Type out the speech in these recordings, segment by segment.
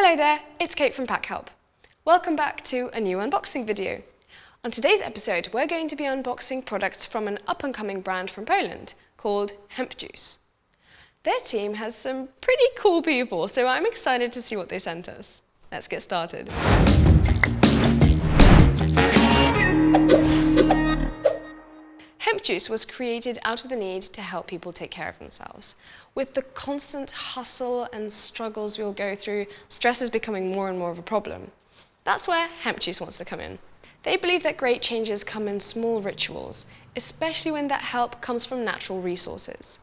Hello there, it's Kate from Packhelp. Welcome back to a new unboxing video. On today's episode, we're going to be unboxing products from an up-and-coming brand from Poland called Hemp Juice. Their team has some pretty cool people, so I'm excited to see what they sent us. Let's get started. Hemp Juice was created out of the need to help people take care of themselves. With the constant hustle and struggles we all go through, stress is becoming more and more of a problem. That's where Hemp Juice wants to come in. They believe that great changes come in small rituals, especially when that help comes from natural resources.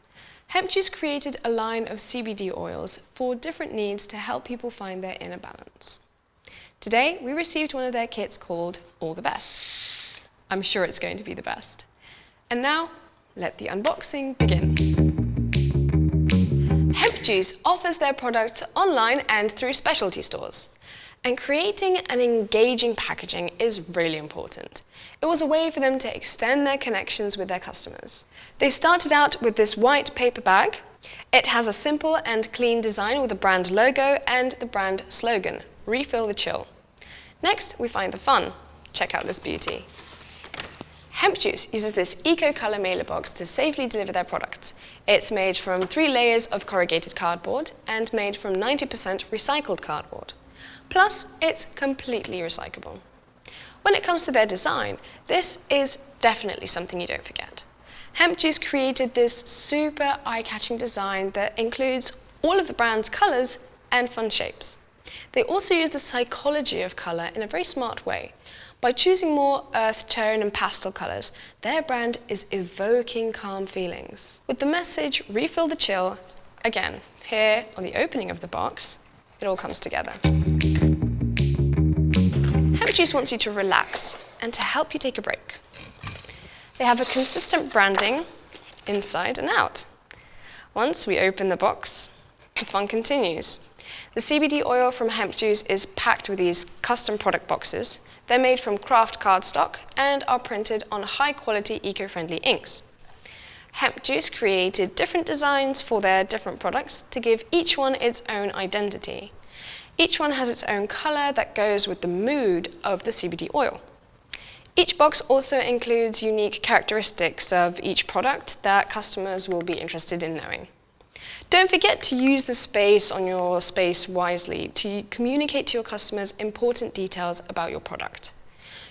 Hemp Juice created a line of CBD oils for different needs to help people find their inner balance. Today, we received one of their kits called All the Best. I'm sure it's going to be the best. And now, let the unboxing begin. Hemp Juice offers their products online and through specialty stores. And creating an engaging packaging is really important. It was a way for them to extend their connections with their customers. They started out with this white paper bag. It has a simple and clean design with the brand logo and the brand slogan, "Refill the chill." Next, we find the fun. Check out this beauty. Hemp Juice uses this eco-color mailer box to safely deliver their products. It's made from 3 layers of corrugated cardboard and made from 90% recycled cardboard. Plus, it's completely recyclable. When it comes to their design, this is definitely something you don't forget. Hemp Juice created this super eye-catching design that includes all of the brand's colors and fun shapes. They also use the psychology of color in a very smart way. By choosing more earth tone and pastel colors, their brand is evoking calm feelings. With the message, "Refill the chill," again, here on the opening of the box, it all comes together. Hemp Juice wants you to relax and to help you take a break. They have a consistent branding inside and out. Once we open the box, the fun continues. The CBD oil from Hemp Juice is packed with these custom product boxes. They're made from craft cardstock and are printed on high-quality eco-friendly inks. Hemp Juice created different designs for their different products to give each one its own identity. Each one has its own color that goes with the mood of the CBD oil. Each box also includes unique characteristics of each product that customers will be interested in knowing. Don't forget to use the space on your space wisely to communicate to your customers important details about your product.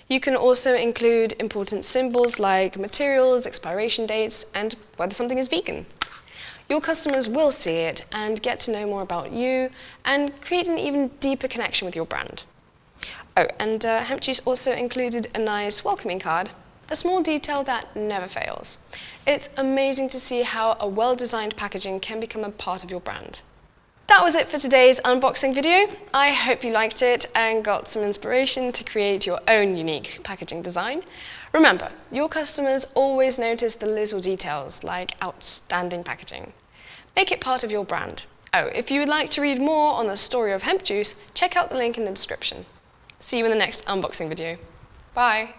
You can also include important symbols like materials, expiration dates, and whether something is vegan. Your customers will see it and get to know more about you and create an even deeper connection with your brand. Oh, and Hemp Juice also included a nice welcoming card. A small detail that never fails. It's amazing to see how a well-designed packaging can become a part of your brand. That was it for today's unboxing video. I hope you liked it and got some inspiration to create your own unique packaging design. Remember, your customers always notice the little details like outstanding packaging. Make it part of your brand. Oh, if you would like to read more on the story of Hemp Juice, check out the link in the description. See you in the next unboxing video. Bye!